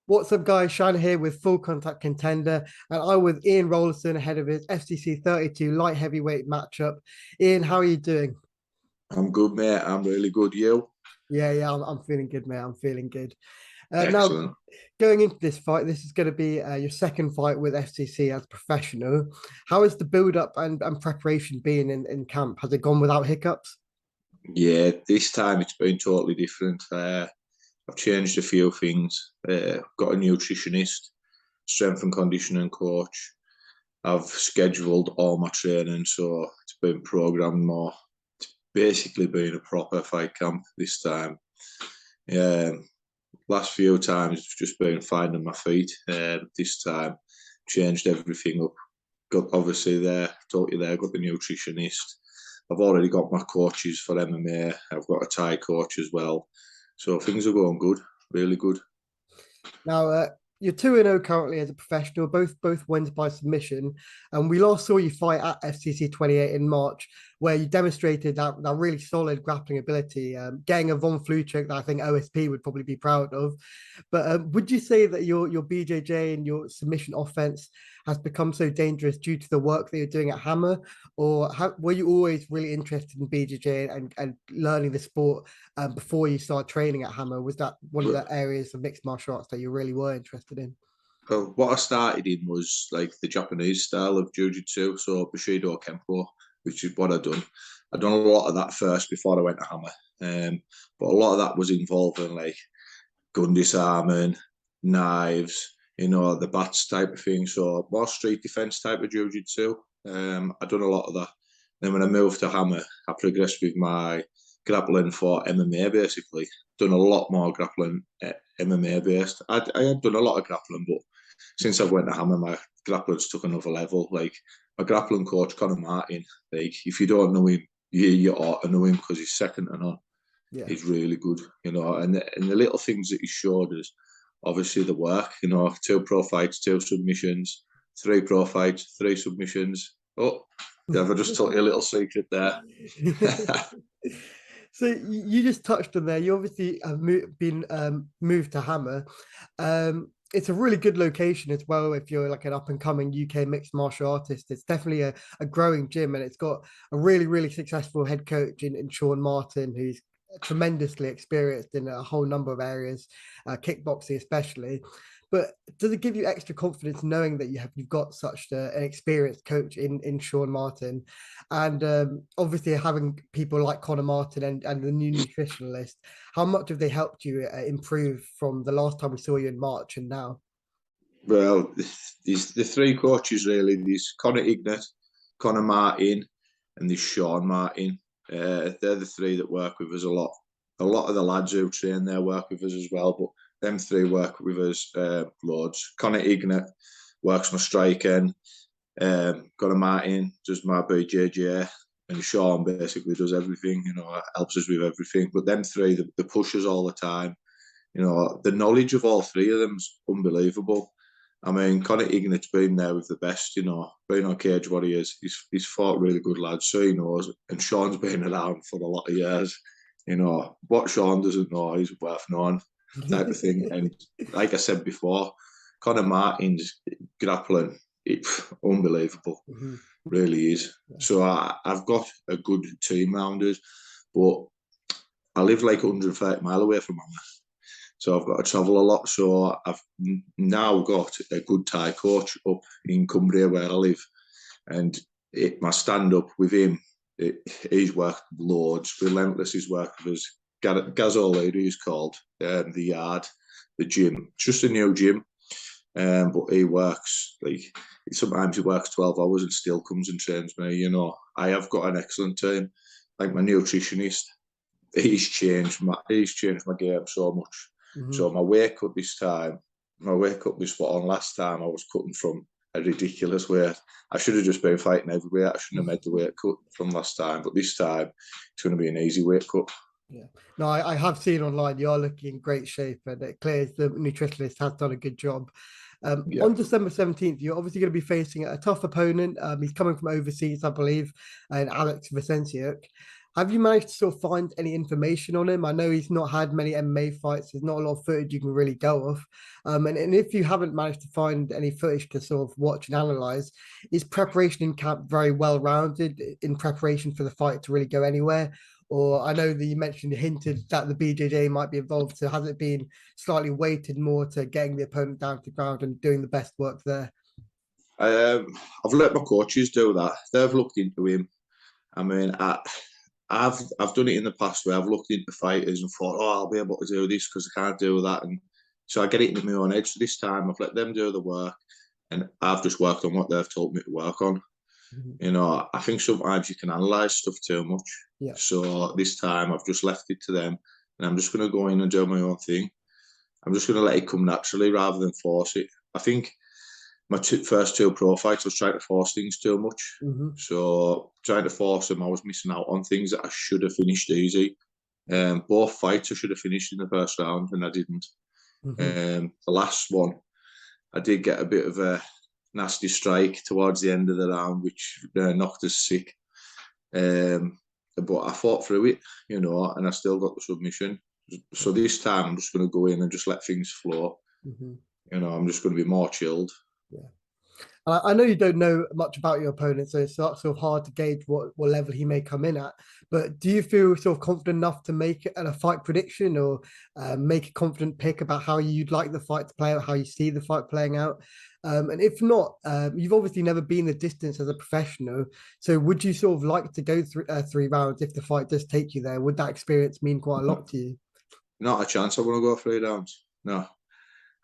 What's up, guys? Shine here with Full Contact Contender, and I'm with Iain Rollason ahead of his FCC 32 light heavyweight matchup. Iain, how are you doing? I'm good, mate. I'm really good. You? Yeah, I'm feeling good, mate. I'm feeling good. Now, Excellent. going into this fight, this is going to be your second fight with FCC as professional. How has the build-up and preparation been in camp? Has it gone without hiccups? Yeah, this time it's been totally different. I've changed a few things. Got a nutritionist, strength and conditioning coach. I've scheduled all my training, so it's been programmed more. It's basically been a proper fight camp this time. Um, Last few times it's just been finding my feet. This time changed everything up. Got obviously there, told you there, got the nutritionist. I've already got my coaches for MMA. I've got a Thai coach as well. So things are going good, really good. Now, you're 2-0 currently as a professional, both wins by submission. And we last saw you fight at FCC 28 in March, where you demonstrated that really solid grappling ability, getting a Von Flue choke that I think OSP would probably be proud of. But would you say that your BJJ and your submission offense has become so dangerous due to the work that you're doing at Hammer? Or were you always really interested in BJJ and learning the sport before you start training at Hammer? Was that one of the But areas of mixed martial arts that you really were interested in? what I started in was like the Japanese style of jiu-jitsu, so Bushido Kempo, which is what I'd done. I'd done a lot of that first before I went to Hammer. But a lot of that was involving like gun disarming, knives, the bats type of thing. So more street defense type of jiu-jitsu. I've done a lot of that. Then when I moved to Hammer, I progressed with my grappling for MMA basically. Done a lot more grappling MMA based. I had done a lot of grappling, but since I went to Hammer, my grappling's took another level. Like my grappling coach, Conor Martin, like if you don't know him, you ought to know him because he's second to none. Yeah. He's really good, and the little things that he showed us, obviously the work, 2 pro fights, 2 submissions, 3 pro fights, 3 submissions. Oh, have I just told you a little secret there? So you just touched on there. You obviously have been moved to Hammer. It's a really good location as well. If you're like an up and coming UK mixed martial artist, it's definitely a growing gym, and it's got a really successful head coach in Sean Martin, who's tremendously experienced in a whole number of areas, kickboxing especially. But does it give you extra confidence knowing that you've got such an experienced coach in Sean Martin, and obviously having people like Connor Martin and the new nutritionalist? How much have they helped you improve from the last time we saw you in March and now? Well, these the 3 coaches really. There's Connor Ignat, Connor Martin, and there's Sean Martin. They're the 3 that work with us a lot. A lot of the lads who train there work with us as well, but them 3 work with us loads. Connor Ignat works my striking. Connor Martin does my BJJ, and Sean basically does everything. Helps us with everything. But them 3, the pushers all the time. The knowledge of all 3 of them's unbelievable. I mean, Conor Ignat's been there with the best, been on Cage Warriors. He's fought really good lads, so he knows. And Sean's been around for a lot of years. What Sean doesn't know, he's worth knowing, type of thing. And like I said before, Conor Martin's grappling, unbelievable, Mhm. really is. So I've got a good team round us, but I live like 130 mile away from home. So I've got to travel a lot. So I've now got a good Thai coach up in Cumbria where I live. And my stand up with him, he's worked loads, relentless. He's worked with us. Gazole, he's called, the yard, the gym. It's just a new gym. But he works, like, sometimes he works 12 hours and still comes and trains me. I have got an excellent team. Like my nutritionist, he's changed my game so much. So Mhm. my weight cut this time, my weight cut was spot on. Last time I was cutting from a ridiculous weight. I should have just been fighting everywhere. I shouldn't have made the weight cut from last time. But this time it's going to be an easy weight cut. Yeah. No, I have seen online you are looking in great shape, and it clears the nutritionist has done a good job. Yeah. On December 17th, you're obviously going to be facing a tough opponent. He's coming from overseas, I believe, and Alex Vicensiuk. Have you managed to sort of find any information on him? I know he's not had many MMA fights. There's not a lot of footage you can really go off. And if you haven't managed to find any footage to sort of watch and analyze, is preparation in camp very well rounded in preparation for the fight to really go anywhere? Or I know that you mentioned hinted that the BJJ might be involved. So has it been slightly weighted more to getting the opponent down to the ground and doing the best work there? I've let my coaches do that. They've looked into him. I mean, I've done it in the past where I've looked into fighters and thought, oh, I'll be able to do this because I can't do that, and so I get it into my own edge. So this time, I've let them do the work, and I've just worked on what they've told me to work on. Mhm. You know, I think sometimes you can analyze stuff too much. Yeah. So this time, I've just left it to them, and I'm just going to go in and do my own thing. I'm just going to let it come naturally rather than force it. I think my first two pro fights, I was trying to force things too much. Hmm. So trying to force them, I was missing out on things that I should have finished easy. Both fights I should have finished in the first round, and I didn't. Hmm. The last one, I did get a bit of a nasty strike towards the end of the round, which knocked us sick. But I fought through it, you know, and I still got the submission. So this time, I'm just going to go in and just let things flow. Hmm. You know, I'm just going to be more chilled. Yeah. I know you don't know much about your opponent, so it's sort of hard to gauge what level he may come in at. But do you feel sort of confident enough to make a fight prediction or make a confident pick about how you'd like the fight to play out, how you see the fight playing out? And if not, you've obviously never been the distance as a professional. So would you sort of like to go through 3 rounds if the fight does take you there? Would that experience mean quite a lot to you? Not a chance. I want to go 3 rounds. No.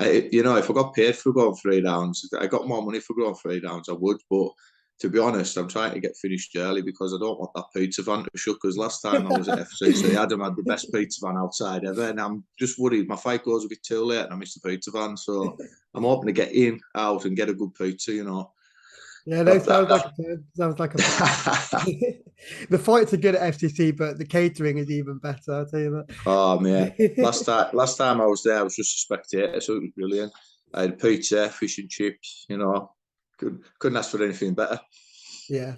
You know, if I got paid for going 3 rounds, I got more money for going 3 rounds, I would. But to be honest, I'm trying to get finished early because I don't want that pizza van to shut. Because last time I was at FCC, Adam had the best pizza van outside ever, and I'm just worried my fight goes a bit too late and I miss the pizza van. So I'm hoping to get in, out, and get a good pizza. You know, Yeah, no, that, sounds like that, a plan. Sounds like a plan. The fights are good at FTC, but the catering is even better. I'll tell you oh man, that. last time I was there, I was just a spectator, so it was brilliant. I had pizza, fish and chips. You know, couldn't ask for anything better. Yeah.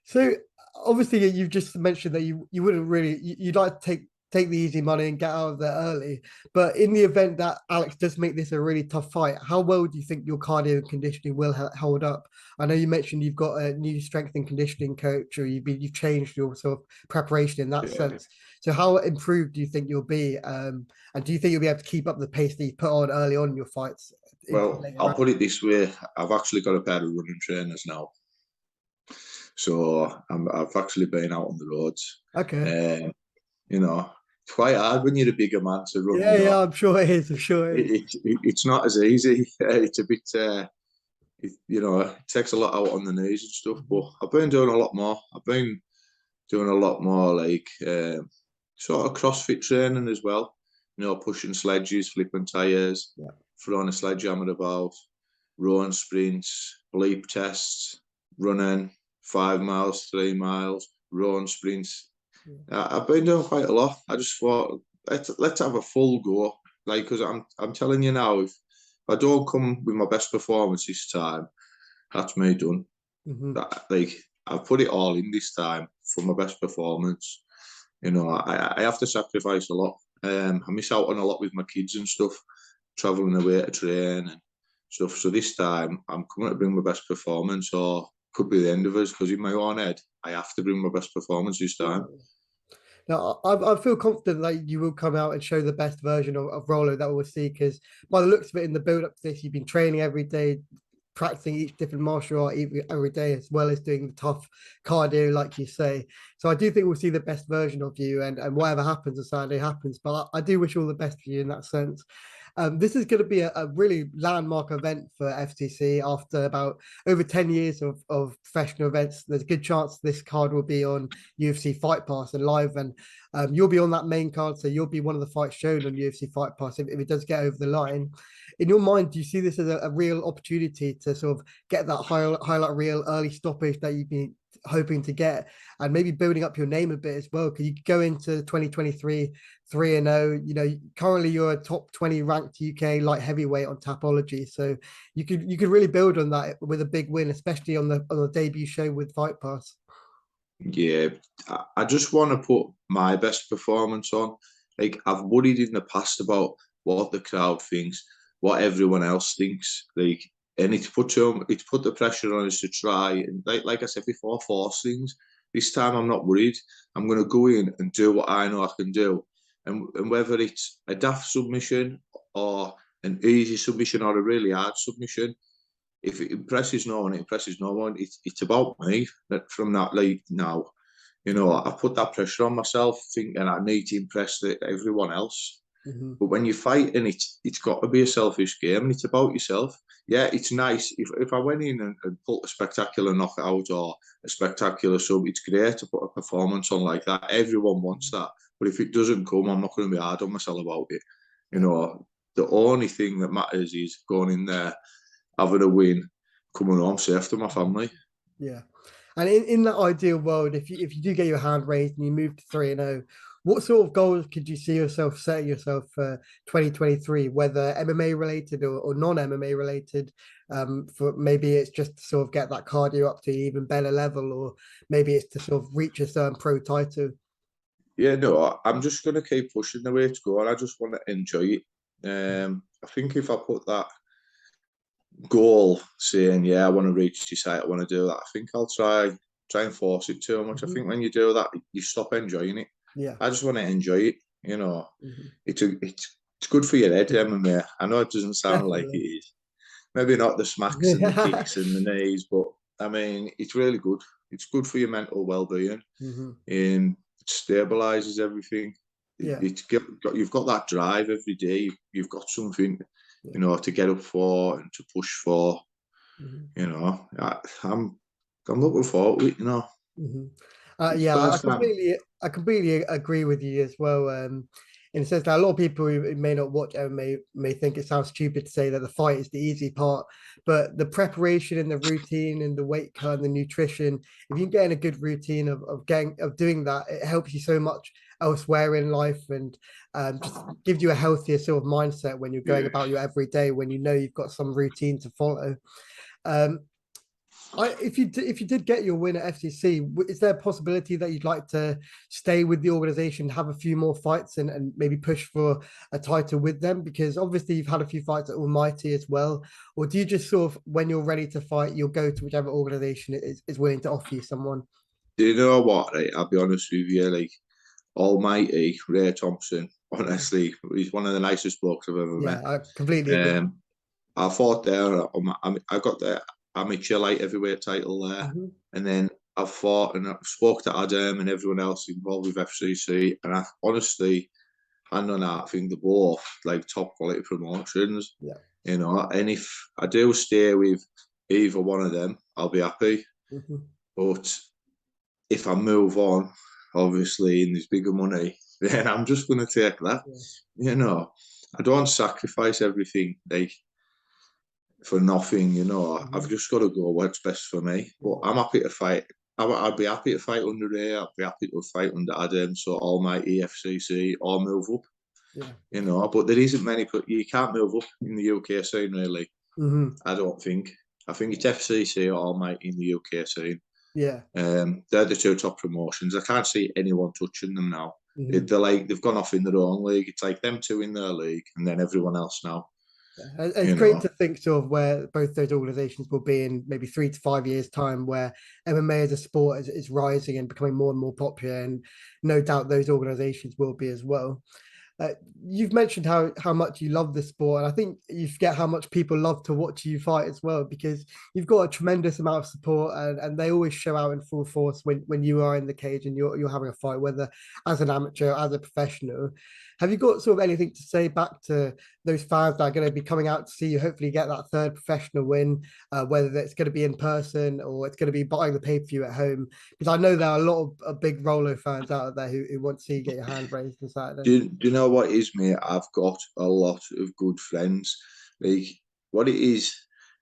So obviously you've just mentioned that you wouldn't really you'd like to take the easy money and get out of there early. But in the event that Alex does make this a really tough fight, how well do you think your cardio and conditioning will hold up? I know you mentioned you've got a new strength and conditioning coach, or you've changed your sort of preparation in that Yeah. sense. So how improved do you think you'll be? And do you think you'll be able to keep up the pace that you put on early on in your fights into Well, later I'll rounds? put it this way: I've actually got a pair of running trainers now, so I've actually been out on the roads. Okay. Um, you know, it's quite hard when you're a bigger man to run. Yeah, You yeah, know, I'm sure it is. I'm sure it is. it's not as easy. It's a bit, you know, it takes a lot out on the knees and stuff. But Mhm. I've been doing a lot more. I've been doing a lot more like sort of CrossFit training as well. You know, pushing sledges, flipping tires, Yeah. throwing a sledgehammer about, rowing sprints, bleep tests, running 5 miles, 3 miles, rowing sprints. Yeah. I've been doing quite a lot. I just thought let's have a full go. Like, because I'm telling you now, if I don't come with my best performance this time, that's me done. Hmm. That, like, I've put it all in this time for my best performance. You know, I have to sacrifice a lot. I miss out on a lot with my kids and stuff, traveling away to train and stuff. So this time, I'm coming to bring my best performance, or could be the end of us. Because in my own head, I have to bring my best performance this time. Now, I feel confident that you will come out and show the best version of Rollo that we'll see. Because by the looks of it, in the build up to this, you've been training every day, practicing each different martial art every day, as well as doing the tough cardio, like you say. So I do think we'll see the best version of you, and whatever happens on Saturday happens. But I do wish all the best for you in that sense. This is going to be a really landmark event for FTC after about over 10 years of professional events. There's a good chance this card will be on UFC Fight Pass and live, and you'll be on that main card. So you'll be one of the fights shown on UFC Fight Pass if it does get over the line. In your mind, do you see this as a real opportunity to sort of get that highlight reel early stoppage that you've been hoping to get, and maybe building up your name a bit as well? Because you could go into 2023 3-0. You know, currently you're a top 20 ranked UK light heavyweight on Tapology, so you could really build on that with a big win, especially on the debut show with Fight Pass. Yeah, I just want to put my best performance on. Like I've worried in the past about what the crowd thinks, what everyone else thinks. Like, and it's put the pressure on us to try. And like I said before, force things. This time I'm not worried. I'm going to go in and do what I know I can do. And whether it's a daft submission or an easy submission or a really hard submission, if it impresses no one, it impresses no one. It's about me from that like now. You know, I put that pressure on myself, thinking I need to impress everyone else. Mm-hmm. But when you fight, and it's got to be a selfish game, and it's about yourself. Yeah, it's nice if I went in and put a spectacular knockout or a spectacular sub. It's great to put a performance on like that. Everyone wants that. But if it doesn't come, I'm not going to be hard on myself about it. You know, the only thing that matters is going in there, having a win, coming home safe to my family. Yeah. And in that ideal world, if you do get your hand raised and you move to 3-0, what sort of goals could you see yourself setting yourself for 2023, whether MMA related or non-MMA related? For maybe it's just to sort of get that cardio up to an even better level, or maybe it's to sort of reach a certain pro title. Yeah, no, I'm just going to keep pushing the way it's going. I just want to enjoy it. I think if I put that goal saying, yeah, I want to reach this height, I want to do that, I think I'll try and force it too much. I think when you do that, you stop enjoying it. Yeah. I just want to enjoy it. You know, it's good for your head, MMA. I know it doesn't sound like it Definitely. is. Maybe not the smacks and the Yeah. kicks and the knees, but I mean, it's really good. It's good for your mental well-being. It stabilizes everything. Yeah. You've got that drive every day. You've got something, Yeah. you know, to get up for and to push for. Mhm. You know, I'm looking forward to it. You know, Mm-hmm. it's Yeah, first time. I completely agree with you as well. In a sense that a lot of people who may not watch MMA may think it sounds stupid to say that the fight is the easy part, but the preparation and the routine and the weight cut and the nutrition, if you get in a good routine of doing that, it helps you so much elsewhere in life, and just gives you a healthier sort of mindset when you're going Yeah. about your everyday, when you know you've got some routine to follow. Um, if you did get your win at FTC, is there a possibility that you'd like to stay with the organization, have a few more fights, and maybe push for a title with them? Because obviously you've had a few fights at Almighty as well. Or do you just sort of, when you're ready to fight, you'll go to whichever organization is willing to offer you someone? Do you know what? Right, I'll be honest with you. Like Almighty Ray Thompson, honestly, he's one of the nicest blokes I've ever Yeah, met. I completely agree. I fought there. I got the amateur light heavyweight title there, Mhm. and then I fought and I spoke to Adam and everyone else involved with FCC, and I honestly, hand on heart, think they're both like top quality promotions. Yeah. You know, and if I do stay with either one of them, I'll be happy. Mhm. But if I move on, obviously, and there's bigger money, then I'm just going to take that. Yeah. You know, I don't sacrifice everything like for nothing. You know, I've Mhm. just got to go what's best for me. But Yeah. I'm happy to fight. I'd be happy to fight under Ray. I'd be happy to fight under Adam. So all my EFCC or move up. Yeah. You know, but there isn't many. You can't move up in the UK scene, really. Mhm. I don't think. I think it's FCC or Almighty in the UK scene. Yeah. They're the two top promotions. I can't see anyone touching them now. Mhm. They're like they've gone off in their own league. It's like them two in their league, and then everyone else now. It's You great know, to think sort of where both those organizations will be in maybe 3 to 5 years' time, where MMA as a sport is rising and becoming more and more popular. And no doubt those organizations will be as well. You've mentioned how much you love the sport, and I think you forget how much people love to watch you fight as well, because you've got a tremendous amount of support, and they always show out in full force when you are in the cage and you're having a fight, whether as an amateur, as a professional. Have you got sort of anything to say back to those fans that are going to be coming out to see you hopefully get that third professional win, whether it's going to be in person or it's going to be buying the pay-per-view at home? Because I know there are a lot of big Rollo fans out there who want to see you get your hand raised on Saturday. do you know what it is, mate? I've got a lot of good friends. Like what it is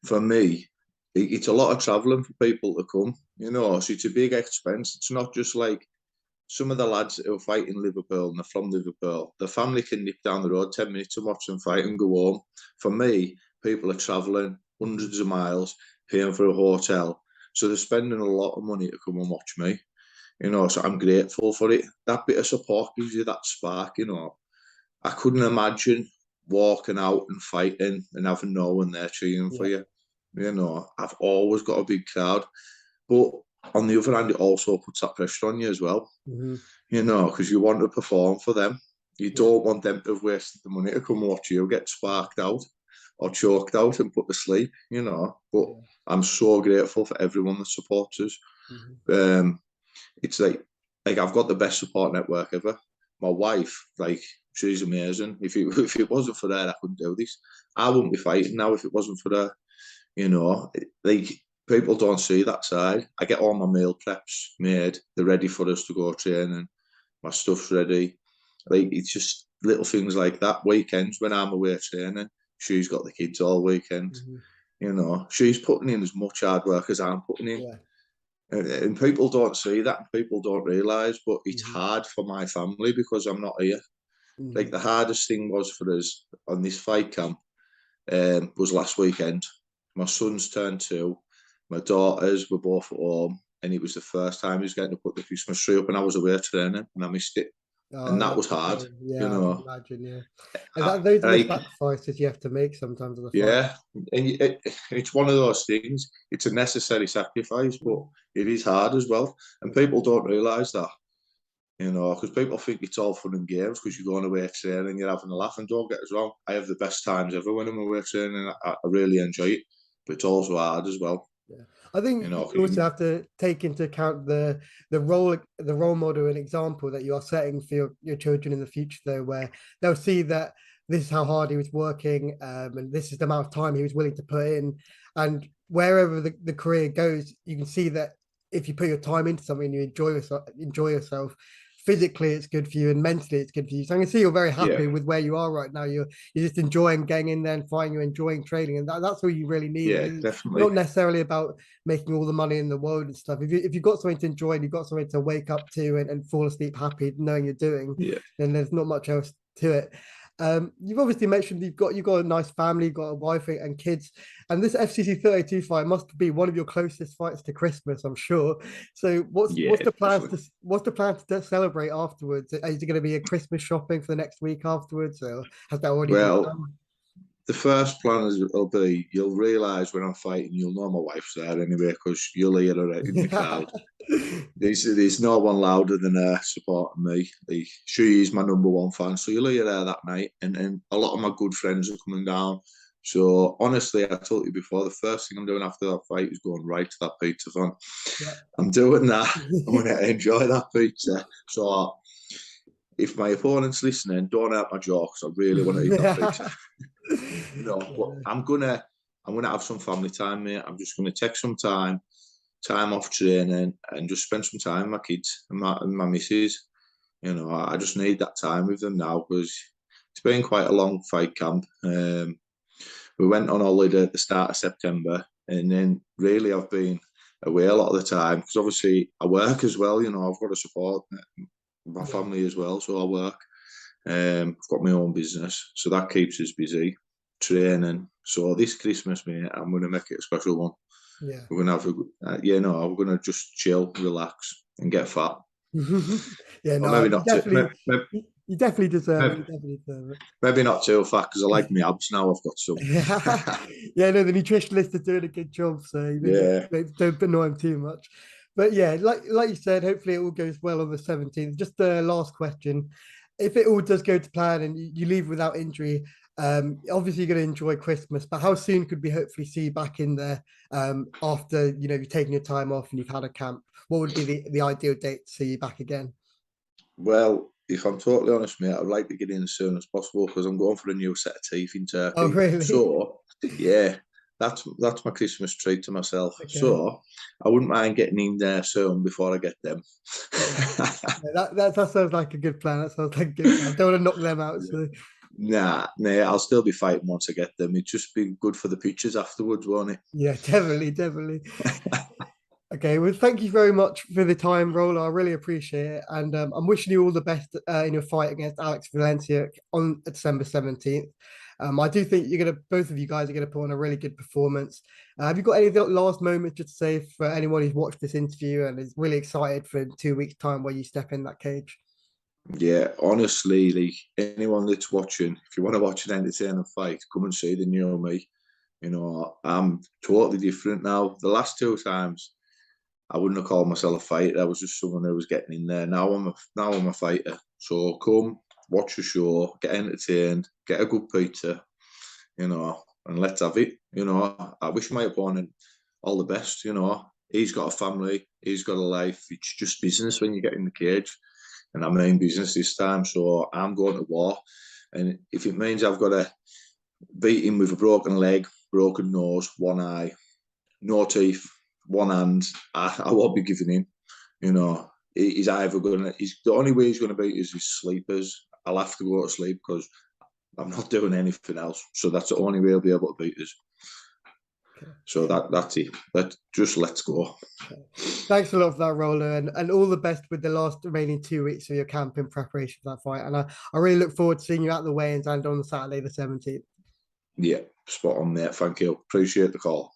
for me, it's a lot of travelling for people to come. You know, so it's a big expense. It's not just like some of the lads who fight in Liverpool and they're from Liverpool, the family can nip down the road 10 minutes and watch them fight and go home. For me, people are travelling hundreds of miles, paying for a hotel. So they're spending a lot of money to come and watch me. So I'm grateful for it. That bit of support gives you that spark. I couldn't imagine walking out and fighting and having no one there cheering for you. I've always got a big crowd. But on the other hand, it also puts that pressure on you as well, because you want to perform for them. You don't want them to have wasted the money to come watch you get sparked out or choked out and put to sleep, But I'm so grateful for everyone that supports us. It's like I've got the best support network ever. My wife, she's amazing. If it wasn't for her, I couldn't do this. I wouldn't be fighting now if it wasn't for her. People don't see that side. I get all my meal preps made. They're ready for us to go training. My stuff's ready. It's just little things like that. Weekends when I'm away training, she's got the kids all weekend. She's putting in as much hard work as I'm putting in. And people don't see that, and people don't realise, but it's hard for my family because I'm not here. The hardest thing was for us on this fight camp was last weekend. My son's turned 2, my daughters were both at home, and it was the first time he was getting to put the Christmas tree up, and I was away training, and I missed it. And that was hard. I can imagine, And those are the sacrifices you have to make sometimes in the fight. And it's one of those things. It's a necessary sacrifice, but it is hard as well. And people don't realise that, because people think it's all fun and games because you're going away training, you're having a laugh. And don't get us wrong, I have the best times ever when I'm away training. I really enjoy it, but it's also hard as well. I think you also have to take into account the role model and example that you are setting for your children in the future, though, where they'll see that this is how hard he was working, and this is the amount of time he was willing to put in. And wherever the career goes, you can see that if you put your time into something, you enjoy yourself. Physically, it's good for you, and mentally, it's good for you. So I can see you're very happy with where you are right now. You're just enjoying getting in there and fighting. You're enjoying training, and that's all you really need. Definitely. Not necessarily about making all the money in the world and stuff. If you've got something to enjoy and you've got something to wake up to and fall asleep happy knowing you're doing, then there's not much else to it. You've obviously mentioned you've got a nice family, you've got a wife and kids, and this FCC 32 fight must be one of your closest fights to Christmas, I'm sure. So what's the plan to celebrate afterwards? Is it going to be a Christmas shopping for the next week afterwards, or has that already been done? The first plan will be you'll realise when I'm fighting, you'll know my wife's there anyway because you'll hear her in the crowd. There's no one louder than her supporting me. She is my #1 fan, so you'll hear her that night. And a lot of my good friends are coming down. So honestly, I told you before, the first thing I'm doing after that fight is going right to that pizza van. I'm doing that. I'm going to enjoy that pizza. So if my opponent's listening, don't hurt my jokes. I really want to eat that pizza. But I'm gonna have some family time, mate. I'm just gonna take some time off training and just spend some time with my kids and my missus. I just need that time with them now because it's been quite a long fight camp. We went on holiday at the start of September, and then really I've been away a lot of the time because obviously I work as well. I've got to support my family as well, so I work. I've got my own business, so that keeps us busy training. So this Christmas, mate, I'm going to make it a special one. We're going to have we're going to just chill, relax, and get fat. Maybe not. You definitely deserve it. Maybe not too fat because I like my abs now. I've got some. The nutritionist is doing a good job, so don't annoy him too much. But like you said, hopefully it all goes well on the 17th. Just the last question. If it all does go to plan and you leave without injury, obviously you're going to enjoy Christmas, but how soon could we hopefully see you back in there after, you've taken your time off and you've had a camp? What would be the ideal date to see you back again? Well, if I'm totally honest, mate, I'd like to get in as soon as possible because I'm going for a new set of teeth in Turkey. Oh, really? So, that's my Christmas treat to myself. Okay. So I wouldn't mind getting in there soon before I get them. That sounds like a good plan. That sounds like a good plan. I don't want to knock them out. So. Nah, I'll still be fighting once I get them. It'd just be good for the pictures afterwards, won't it? Yeah, definitely. Okay, well, thank you very much for the time, Rollo. I really appreciate it, and I'm wishing you all the best in your fight against Alex Valencia on December 17th. I do think both of you guys are gonna put on a really good performance. Have you got any last moments just to say for anyone who's watched this interview and is really excited for 2 weeks' time where you step in that cage? Yeah, honestly, like anyone that's watching, if you want to watch an entertaining fight, come and see the new me. I'm totally different now. The last two times, I wouldn't have called myself a fighter. I was just someone who was getting in there. Now I'm a fighter. So come watch the show, get entertained, get a good pizza, and let's have it. I wish my opponent all the best. He's got a family, he's got a life. It's just business when you get in the cage, and I'm in business this time. So I'm going to war, and if it means I've got to beat him with a broken leg, broken nose, one eye, no teeth, one hand, I won't be giving in. He's either gonna. He's the only way he's gonna beat us is sleepers. I'll have to go to sleep because I'm not doing anything else. So that's the only way he'll be able to beat us. Okay. So that's it. Let's go. Okay. Thanks a lot for that, Rollo, and all the best with the last remaining 2 weeks of your camp in preparation for that fight. And I really look forward to seeing you at the weigh-ins and on Saturday the 17th. Yeah, spot on, mate. Thank you. Appreciate the call.